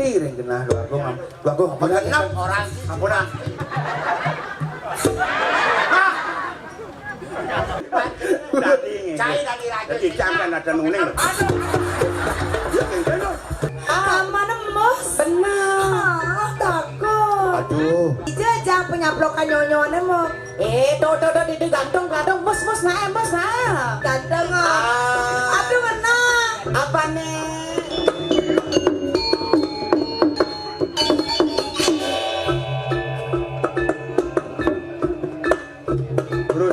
putih ring genah dua aku Genep orang ampun. Cai dari raja. Jadi jangan ada nuning. Aman emos. Benar. Takut. Aduh. Jajang penyaplokan nyonyone mo. Tuh di gantung mus nah. Ganteng. Aduh benar. Apa nih?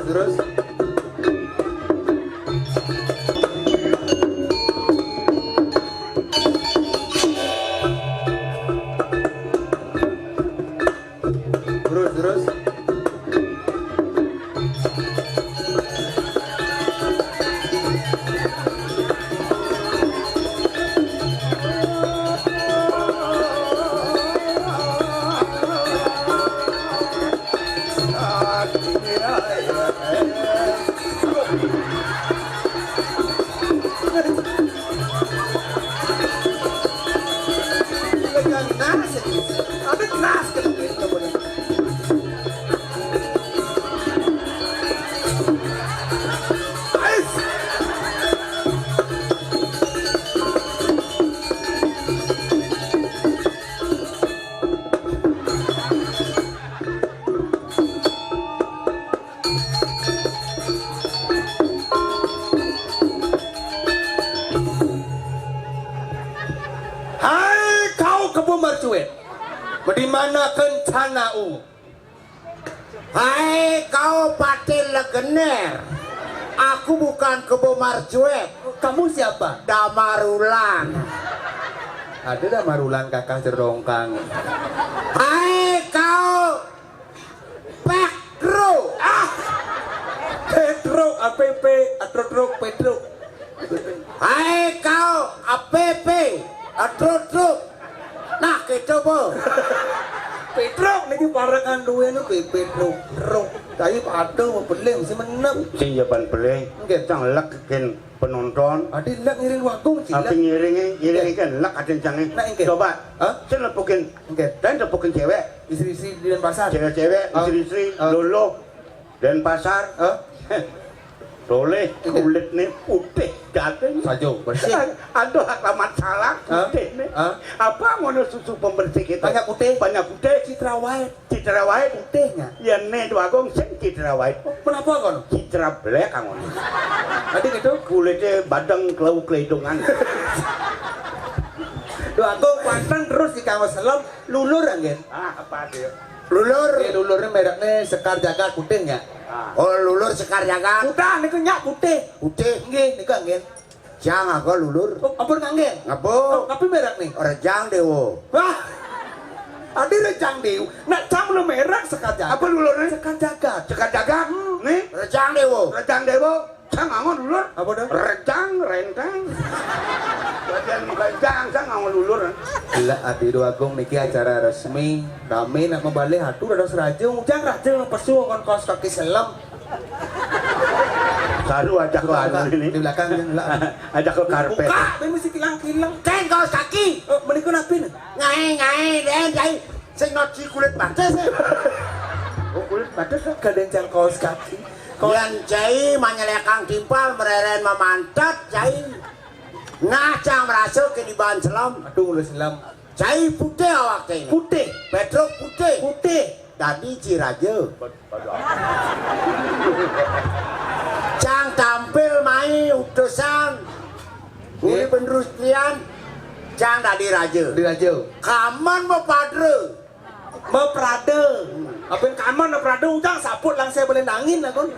Terus. Bagaimana kencanau? Hai kau patil legener. Aku bukan Kebo Marjuet. Kamu siapa? Damarulan. Ada Damarulan kakak cerongkang. Hai kau Petro. Petro APP Atro Petro. Hai kau APP Atro. Nah gitu po. Petro niki parangan duwe nu Petro. Tapi padha beleng sih menep. Sing jaban beleng. Nggih. Cang lek gen penonton. Ade lek ngiring wakung Tapi cilak. ngiringi kan lek aden cange. Nah, nggih. Coba. Hah? Sing lepukin. Nggih. Dan lepukin cewek. Istri-istri di pasar. Cewek-cewek, istri-istri, lolo. Dan pasar. Boleh kulit nih putih dateng Sajo bersih. Aduh amat salah putih nih. Apa ngono susu pembersih kita? Banyak putih. Citra white Putihnya. ya nih dua gong sing citra white. Kenapa kono? Citra black kan ngono. Tadi gitu. Kulitnya badang kelau kelidungan. Doa aku pantang terus di kawas selam lulur angin. Apa dia? Lulurnya mereknya Sekar Jagat putihnya. Oh lulur Sekar Jagat. Udah niku nyak putih. Putih. Nggih niku angin. Jang aku lulur. Oh, ampun angin. Ngabo. Tapi merek nih. Rejang dewo. Wah. Adi rejang dew. Nak cam lu merek Sekar Jagat. Apa lulurnya? Sekar Jagat. Sekar dagang. Nih, Rejang dewo. rejang dewo. Sang angon lulur. Apa dah? Rejang rentang. Rejang sang angon lulur. Gila adi doa agung niki acara resmi. Rame nak membalik hatur ada serajung. Jangan rajung pesu kon kos kaki selam. Saru ajak ke anu ini. Di belakang yang belakang. Ajak ke karpet. Buka, ini mesti kilang-kilang. Ken kaos kaki. Oh, menikah napin. Ngai den jai. Sing noci kulit bates. Oh, kulit batas. Kadencang kaos kaki. Yang jai manyelekang timpal mereren memantat jai. Nah cang merasuk ke di bahan selam. Aduh mulai selam. Jai putih awak ini. Putih. Petro putih. Putih. Tadi Ciraja. Cang tampil mai utusan. Ini penrustian. Cang tadi raja. Di raja. Kaman mau padre. Meprade. Apin kaman meprade ujang saput langsung boleh nangin lah kon.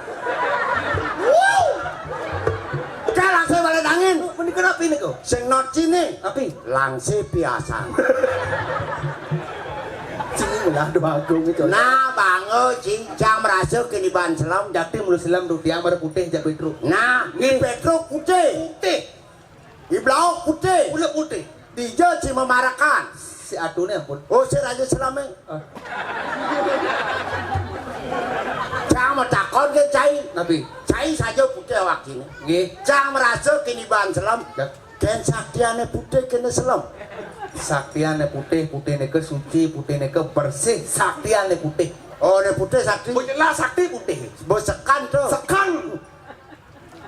Cang langsung balik angin. Menikah napin kau. Sing not cini. Api. Langsung biasa. Cing lah doa agung itu. Nah bango cincang merasuk ke di bahan selam. Jati mulai selam rupiah pada putih jak Petro. Nah di Petro putih. Putih. Di Blau putih. Udah putih. Di Jo si memarakan. Si aduh ni ampun. Oh si Raja Selame. Cang mau takon ke cai. Nabi. Cai saja putih awak ini. Nggih. Cang merasuk ke di bahan selam. Jak. Ken saktiane putih kena selam. saktiane putih, putihne ke suci, putihne ke bersih, saktiane putih. Oh, ne putih sakti. Oh jelas sakti putih. Bos sekan tuh. Sekan.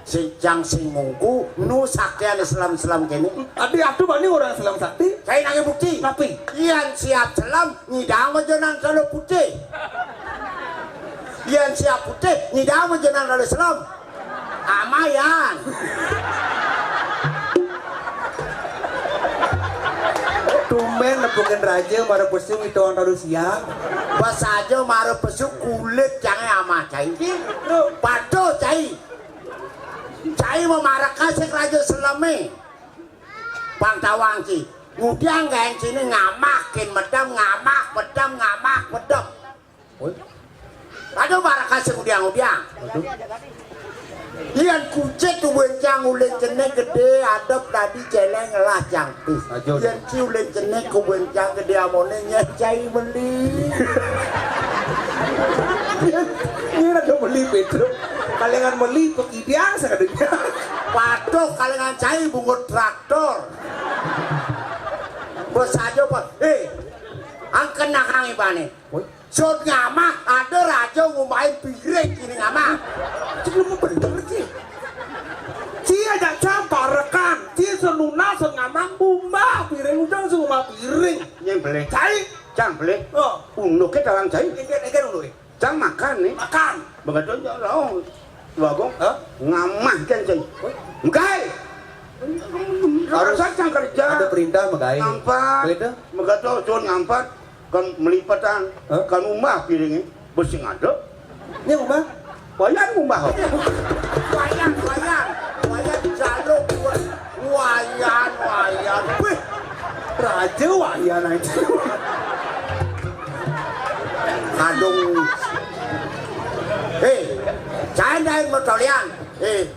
Si jang sing ngungku nu saktian Islam kene. Atuh bani orang Islam sakti. Saya nangge bukti. Tapi Ian siap selam nyidang jenang kalau putih. Ian siap putih nyidang jenang kalau Islam. Amayan. tumben lepukin raja mara pesung itu orang taruh siang. Pas aja maro pesu kulit jangan ama cai. Pado cai. Cai memaraka sing raja selame. Pantawangki. Kemudian gaeng sini ngamakin medam medam. Aduh maraka sing udiang. Ian kucet tuh bencang ulen jenek gede adep tadi celeng lah cangkis. Ian ci ulen jenek ku bencang gede amone nyecai beli. Ini ada beli Pedro. Kalengan beli pekidiang sakadenya. Patok kalengan cai bungut traktor. Bos aja pak. Angken nakang ibane. Sot ngamak ada raja ngumain piring kini ngamak. Sebelum mau bener sih. Cia ada campur rekan. Cia senuna sengamang bumba piring udang semua piring. Yang boleh. Cai. Jangan boleh. Oh. Unuknya dalam cai. Ikan ulu. Jangan makan nih. Makan. Begitu jauh. Bagong. Hah? Ngamah kan cai. Makai. Harus saja kerja. Ada perintah magai. Nampak. Begitu. Begitu cuman nampak. Kan melipatan. Kan umah piringnya. Bersing ada. Ini rumah. Wayan umah. Wayan jaluk wayan. Wih. Raja wayan aja. Kadung. Saya naik motolian.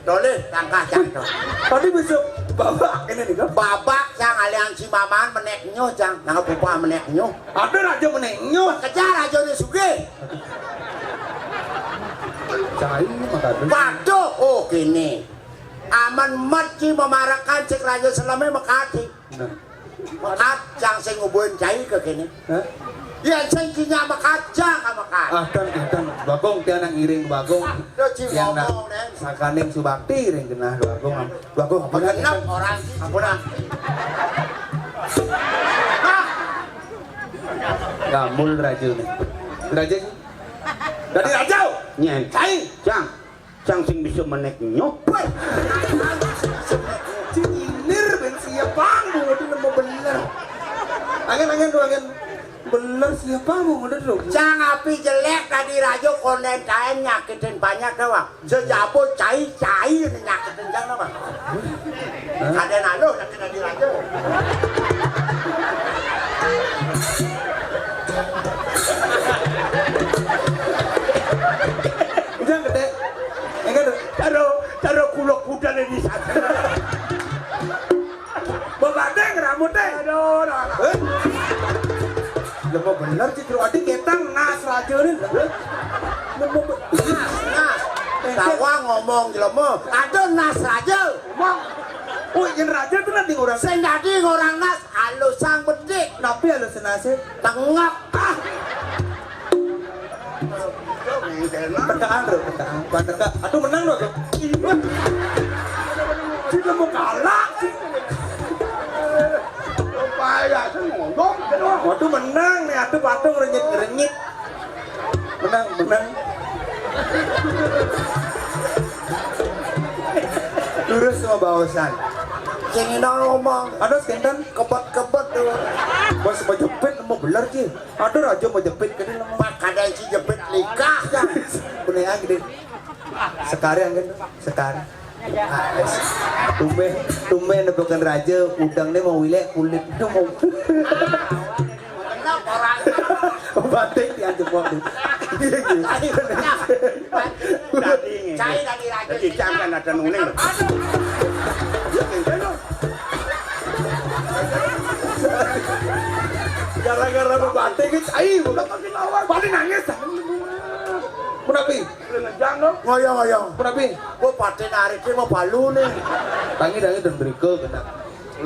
Doleh tangkah jantung. Tadi besok babak ini nih kan. Babak yang aliansi maman meneknyo jang. Nah bupa meneknyo. Ada raja menengyo. Kejar aja di suge. Cai makan. Waduh, oh gini. Aman mati memarakan cek raja selama mekati. Nah. Mekat jang sing ngubuhin cai ke gini. Hah? Yang sing kinya mekat jang mekat. Dan bagong tiang nang iring bagong. Yang nak sakaning subakti iring genah bagong apa Genep orang ampuna. Gamul raja nih. Raja sih. Dari raja. Nyen. Cai. Jang sing bisa meneknyo. Cinir ben siapa mau itu mau bener. Angin bener siapa mau udah dong. Jang api jelek tadi raja konen kain nyakitin banyak doang. Sejapo cai nyakitin jang doang. Ada nado nyakitin tadi raja. Jangan gede. Enggak Taruh kulok kuda di sana. Babadeng rambutnya. Aduh. Lama bener sih terus adik ketang nas raja nih. Nas. Tawa ngomong jelema. Ada nas raja. Ngomong. Oh, yang raja tuh nanti orang. Sing dadi orang nas halus sang bedik. Napi ada senase. Tengok. Tekaan. Aduh menang loh. Sudah mau kalah sih. Supaya ngomong. Waduh menang nih, aduh patung renyit. Menang. Lurus sama bawasan. Sing ngomong. Aduh skentan. Kebet tuh. Bos mau jepit mau belar sih. Aduh raja mau jepit kan ini Pak kadang si jepit nikah. Punya gede. Sekarang kan sekarang. Tumben bukan raja udangnya mau wilek kulitnya mau. Kenapa orang? Batik dianjep waktu. Cai tadi raja. Jadi jangan ada nuling. Gara-gara batik itu cai bukan paling nangis. Menapi? Ngoyong. Menapi? Gua paten narik dia mau balu nih. Tangi dan berikut kena.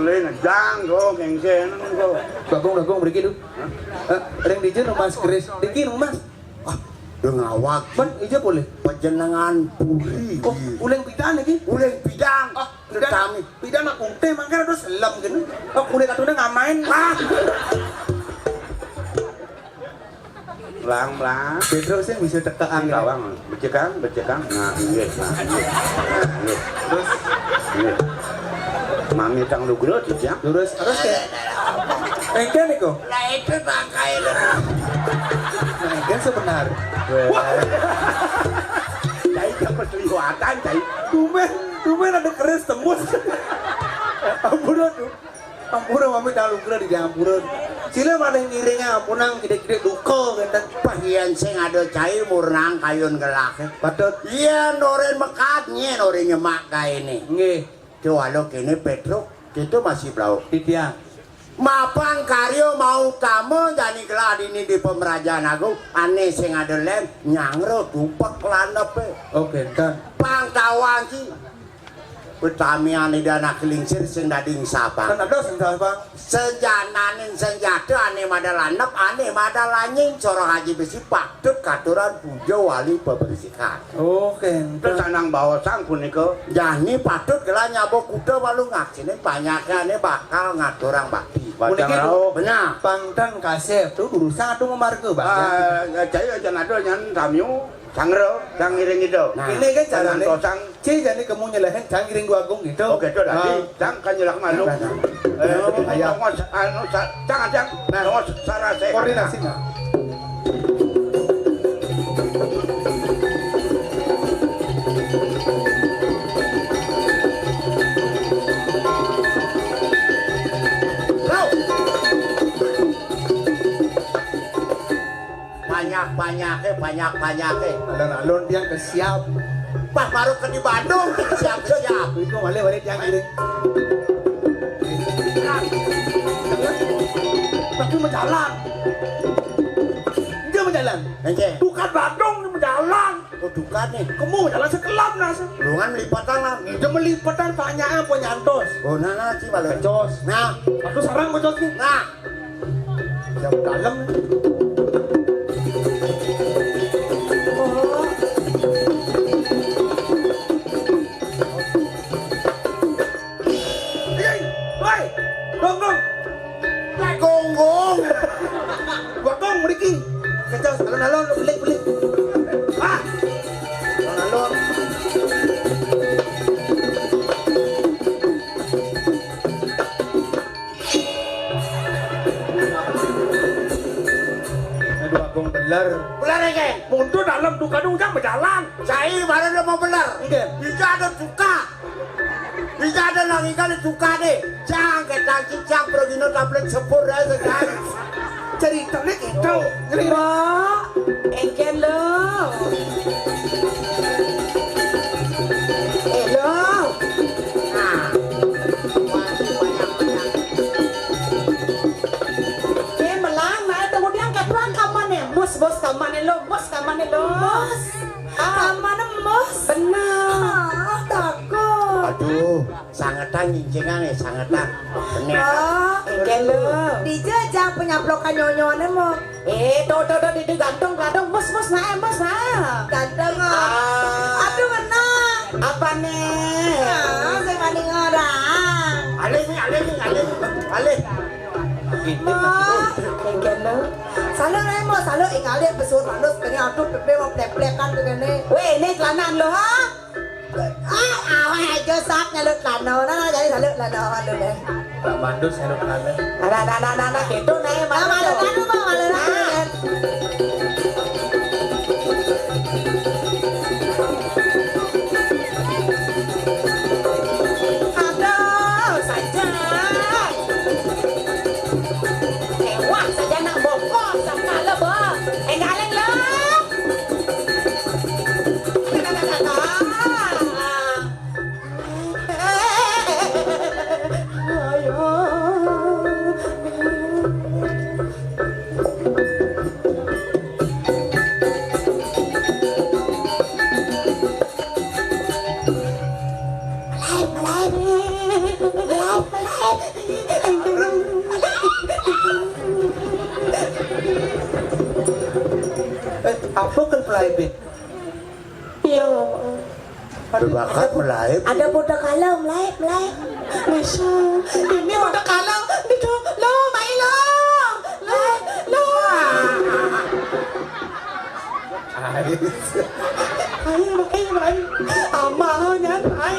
lên là giang có kèn xe nó có Bagong beri kidu. Reng DJ no Mas Kris. Diki no Mas. Dengawak Man, ija boleh. panjenengan puri. Oh, uleng pidan lagi. Uleng bidang. Kami. Pidan nak unte mangkana terus selam gitu. Oh, kulit katuna ngamain. Pelan-pelan. Pedro sih bisa tekaan Tahu bang, becekang. Nah, iya. Terus Iya. Mami tang lu gelut ya. terus kayak engke nih kok. Lah itu pakai Nah, engke sebenarnya. Cai dapat kelihatan cai. Tumen ada keris tembus. Ampura tuh. Ampura mami dalu kira di ampura. Sila mana ngiringnya ampunang gede-gede duko gitu. Pahian sing ada cai murnang kayun gelak. Patut Iya noren mekatnya noren nyemak kayak ini. nggih Coba lo kini Petro itu masih blau. titiang. Mapan karyo mau tamu jadi gelad ini di Pemerajaan Agung aneh sing ada lem nyangro tumpek lanep Oke, dan pangtawan sih Petamian dan anak kelingsir sing dading kan sapa ada sing bang. senjananin senjata aneh mada lanep aneh mada lanying corong haji besi patut katuran pujo wali pembersihan Oke, Terus anang bawa sang punika. jani patut gelah nyabok kuda walu ngaksinin banyaknya aneh bakal ngaturang bakti Bacang Puniki rau. benar Pangtan kasep tuh berusaha tuh ngemarke bang. Cai aja nado nyan tamiu sangro sang ngiring itu. Nah, Ini kan caranya. tosang. Cie jadi kamu nyelehin jangan ngiring gua agung gitu. Oke, itu tadi sang kan nyelak malu. Ayah. Jangan. Nah, sarase. Koordinasi nggak? banyak Alon-alon yang kesiap. pas baru ke di Bandung siap Itu balik yang ngiring. Tapi menjalan. Dia menjalan. ente Bukan Bandung dia menjalan. dudukan nih Kamu jalan sekelam nas. lungan lipatan lah Dia melipatan banyak penyantos. oh nah sih balik Jos. nah Aku sarang bocot nih. nah Jam dalam. Woi, gonggong, gonggong gonggong, mriki. Kacau, alon-alon, belik. Ah, alon-alon. Aduh, agong belar. belar nih Mundur dalam duka ujang berjalan. saya baru udah mau belar Iya. bisa ada suka bisa ada lagi kali suka deh jangan kita cicak pergi tablet sepur aja kan Ceritanya gitu. Wah, engken lo. Lo. nah Melang, nah kemudian ketuan kamannya, bos kamannya lo. Bos, kamannya bos. Benar, takut. aduh sangetan gincingan nih sangetan bener Engken lo. Dijajah penyaplokan nyonyonya mo. Tuh, di gantung, bos, nah. Gantung, aduh menang. Apa nih? Saya mandi orang. alih Engken lo. Salah ingalir besur manus kini aduh pepe mau plek-plekan tuh kene. Weh, ini celanan lo ha? Awak aja saknya lo celana, nah jadi salah celana aduh deh. Tak mandus saya kenal. Nah, gitu nih, malu kan lu mau malu kan? Aduh, saja. Wah, saja nak bokok sama lo, Bo. Engalin lo. Ayo. Pelaibit. Iya. Berbakat melaib. Ada budak kalau melai. Masya. Ini budak kalau itu lo mai lo. Lo. Ai. Amahnya ai.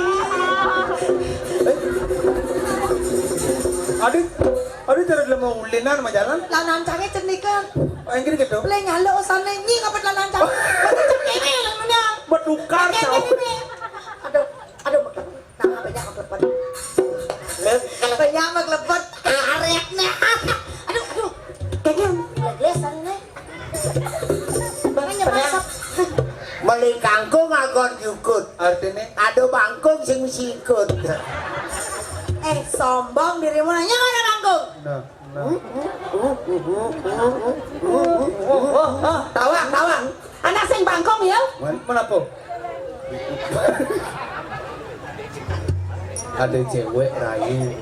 Adik terus lemah ulinan majalan. Lanan cange cenika. Angkir gitu. Boleh nyalo sana nyi ngapet lanan cange. Betul cekene lanunya. Bertukar jauh. Aduh. Nah, banyak kepet. Banyak meglepet areknya. Aduh. Kayaknya legesan nih. Barangnya masak. Beli kangkung agon jukut. Artinya Ada bangkung sing sikut. Sombong dirimu nanya mana kangkung? nah. Tawa. Anak sing bangkong ya? Kenapa? Ada cewek rayu.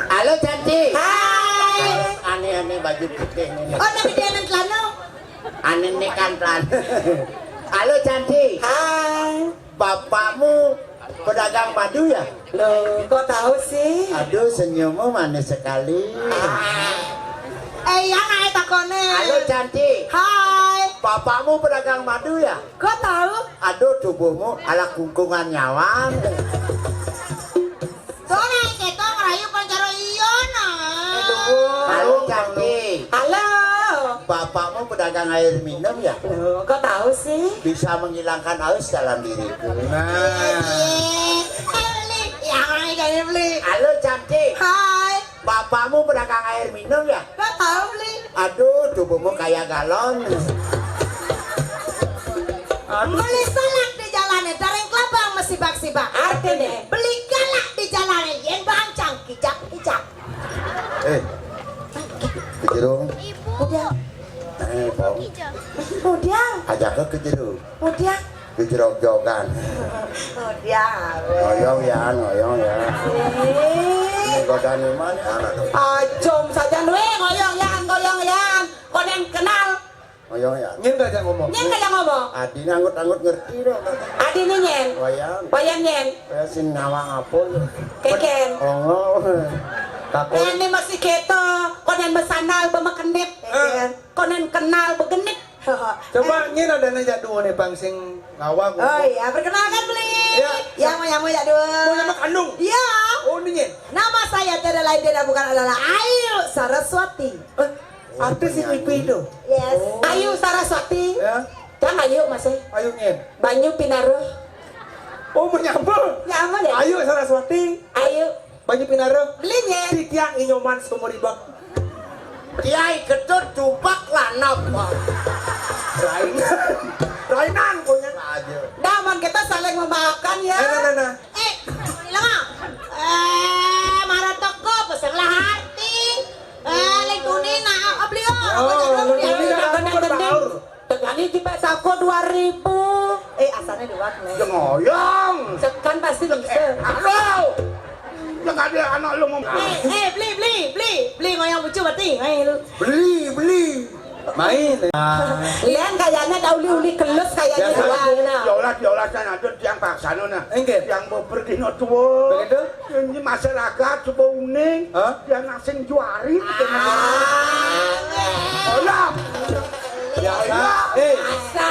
Halo cantik. Hai. Aneh baju putih ini. Oh, tapi dia nang celana. Aneh nih kan plan. Halo cantik. Hai. Bapakmu pedagang madu ya? Loh, kok tahu sih? Aduh senyummu manis sekali. Yang naik takone. Halo cantik. Hai. Bapakmu pedagang madu ya? Kok tahu? Aduh tubuhmu ala kungkungan nyawang. Soalnya kita ngerayu pancaro iyo nah. Halo cantik. Halo. Bapakmu pedagang air minum ya? Loh, kok tahu sih? Bisa menghilangkan haus dalam diriku. Nah. Beli. Yang naik kayak beli. Halo cantik. Hai. Bapakmu pedagang air minum ya? Kok tahu beli? Aduh tubuhmu kayak galon. Beli salak di jalannya, taring kelabang masih bak-sibak. Artinya, beli galak di jalannya, yang bancang, kicak. Kejerung. Udah, Pong. udah, Ajak ke kejerung. udah. Kejerok-jokan. Ngoyong ya. Ini godaan mana anak tuh? Ajom saja nuwe, ngoyong yan. Kau yang kenal, Ngoyong ya. Nyen gak aja ngomong. nyen kayak ngomong. Adi nganggut ngerti dong. Adi nih nyen, Wayang. bayang nyen, Saya sin ngawang apa ya? keken. Oh. Takut. Ini masih keto, kau yang besanal bemakenit, kau yang kenal begenit. Coba nyen ada nanya dua nih bang sing ngawang. Oh iya, perkenalkan beli. Ya. Yang mau ya dua. Mau nama kandung. Iya. Oh ini nyen. Nama saya tidak lain tidak bukan adalah Ayu Saraswati. Artis si Pipi itu. Yes. Ayu Saraswati. Ya. Jangan Ayu masih. Ayo nyen. Banyu Pinaruh. Oh menyambung. Ya apa deh? Ayo Saraswati. Ayu. Banyak pinaro. Belinya. Si tiang inyoman seumur ibak. Kiai ketut tupak lanap. Rainan punya. Aja. Daman kita saling memaafkan ya. Nah. Lama. Marah toko pesan lah hati. Lekunin nak beli Tegani tiba sako 2000. Asalnya duat nih. Ya ngoyong. Kan pasti bisa. Halo. Yang ada anak lu mau. Beli ngoyang lucu berarti. Beli. Main. Lian kayaknya uli kelus kayaknya Yolah sana ada yang paksana nah. Enggak. Yang mau pergi no tua. Begitu? Ini masyarakat coba uning. Hah? Yang asing juari. Olah. Biasa.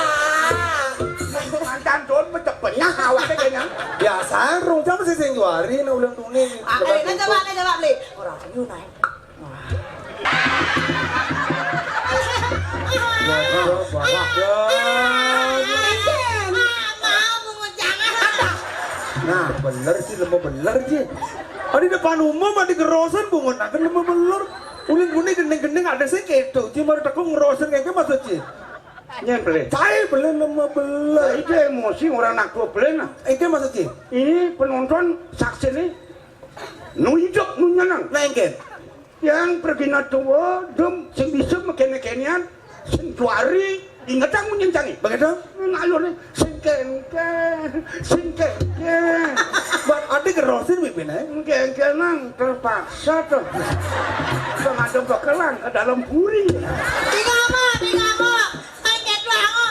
Mantan tuan pecepetnya awak kayaknya. Biasa. Rung jam sih sing juari na ulang tuning. Kan coba beli. Orang ayu naik. Nah, bener sih lemah bener sih. Di depan umum ada gerosan bungun, akan lemah bener. Uling gendeng ada sih keto, cuma ada aku ngerosan kayak maksud sih. Nyemple. Saya beli lemah bener. Itu emosi orang nak tua beli nah. Itu maksud sih. Ini penonton saksi nih. Nu hidup nu nyenang. Nah, engken. Yang pergi na tua, dem sing bisa makene-kenean, sing juari, ingat ang munyencangi. Begitu? Ngalor nih, sing kengken. Buat ada gerosan pipin Kengkenang terpaksa tuh. Pengadem bakalan ke dalam puri. Di kamu. Angkat bangun.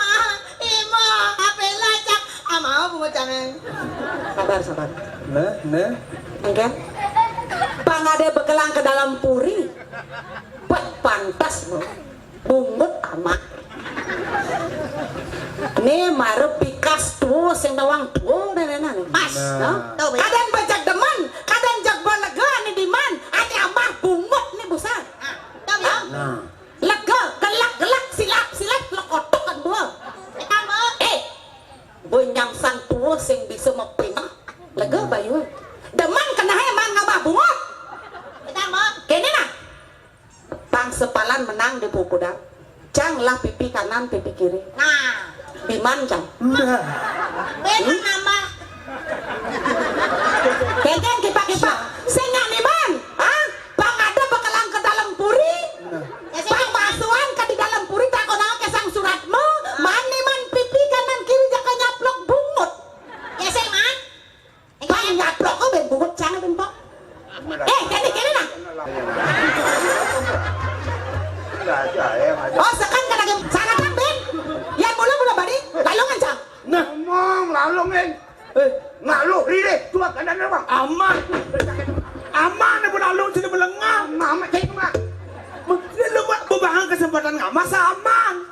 jangan. Sabar. Nah. Oke. Pangade bekelang ke dalam puri. Buat pantas no. Bungut amat. Ini marep pikas tuh sing tawang tuh nenek mas. No? Kadang bajak demen, kadang jak lega nih diman. Ane amah bungut nih busan. Nah. Lega, gelak, silap, lekotok kan dua. Bonyang sang tua sing bisa mepinah. Lega bayu. Deman kena emang ngabah bungut. Kene nah. Pang sepalan menang di buku dah. Canglah pipi kanan, pipi kiri. Nah, biman cang. Nah. Benar nama. Keken kipak. Sengak nih man. Ah, pang ada bakalang ke dalam puri. Pang basuhan ke di dalam puri tak kena kesang suratmu. Man pipi kanan kiri jaka nyaplok bungut. Ya sing man. Pang nyaplok kok ben bungut cang ben pok. Kene nah. Oh, sekan kan lagi sangat ben. Yang mula badi, lalungan cang. Nah, ngomong lalungin. Ngaluh rire, tua kanan bang. Aman na penalong sini melengah. Mama cek mak. Dia lupa bebahan kesempatan nggak masa aman.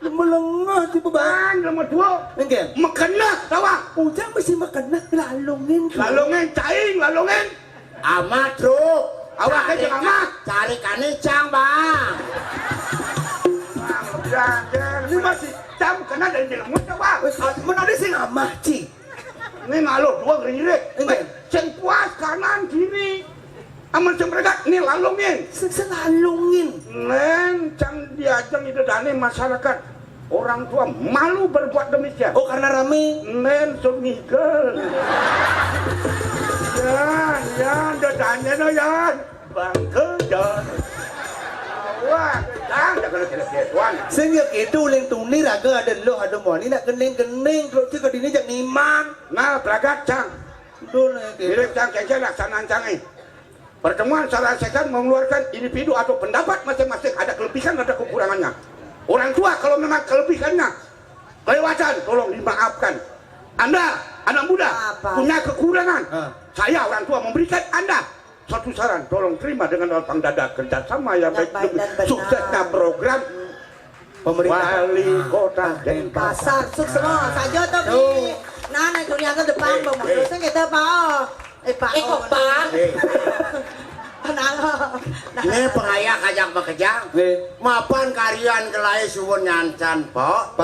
Melengah di bebahan. Bang, nomor 2. Enggak. Makena, tawa. Ujang mesti makan lalungin. Lalungin, caing, lalungin. Amat truk. Awak aja amat. Cari kanicang bang. Ini masih jam kena dari dalam muka bang. Menadi sing amah ci. Ini ngaluh 2 rire. Enggak. Ceng puas kanan kiri. Aman ceng beregat, ini lalungin. Selalungin. Nen, cang diajang itu dane masyarakat. Orang tua malu berbuat demikian. Oh karena rame. Nen sumigel. Yan, dadanya no yan. Bangke yan. Awak, jangan kena tuan. Sehingga itu leng tuni raga ada lo ada mau ni nak kening kalau cik ini jak niman. Nah, peragat cang. Dulu Mirip cang kece laksanaan cang ini. Pertemuan selesaikan mengeluarkan individu atau pendapat masing-masing ada kelebihan ada kekurangannya. Orang tua kalau memang kelebihannya kelewatan tolong dimaafkan. Anda anak muda punya kekurangan. Saya orang tua memberikan Anda satu saran, tolong terima dengan lapang dada kerjasama yang baik demi suksesnya program pemerintah wali kota Pasar suk semua saja tuh. Nah, dunia ke depan pemutusnya kita mau. Pak. Ini pengayak ajak bekerja. Mapan karyan kelai suwun nyancan pok.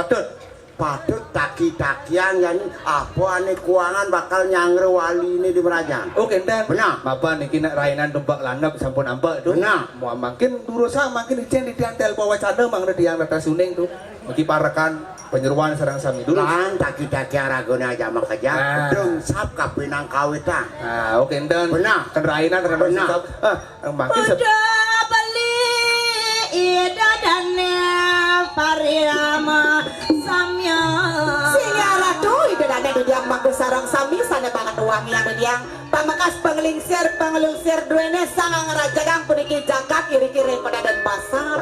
Patut taki-takian yani apa ane kuangan bakal nyangre wali ini di Merajang. Oke, dan benar. Apa nih kena rainan tumbak landap sampun ambak tuh. Benar. Mau makin durusa makin icen di tiantel pawacana mang di yang rata suning tuh. Mesti parakan penyeruan serang sami dulu. Lan taki-taki aragona aja bekerja. Deng sap kapinang kawita. Ah, oke, dan benar. Kan rainan terhadap sikap. Makin udah beli ida dan pariama samya singa ratu ida dan dia maku sarang sami sana banget wangi yang dia pamakas penglingsir duene sangang rajagang puniki jangkak kiri-kiri pada dan pasar.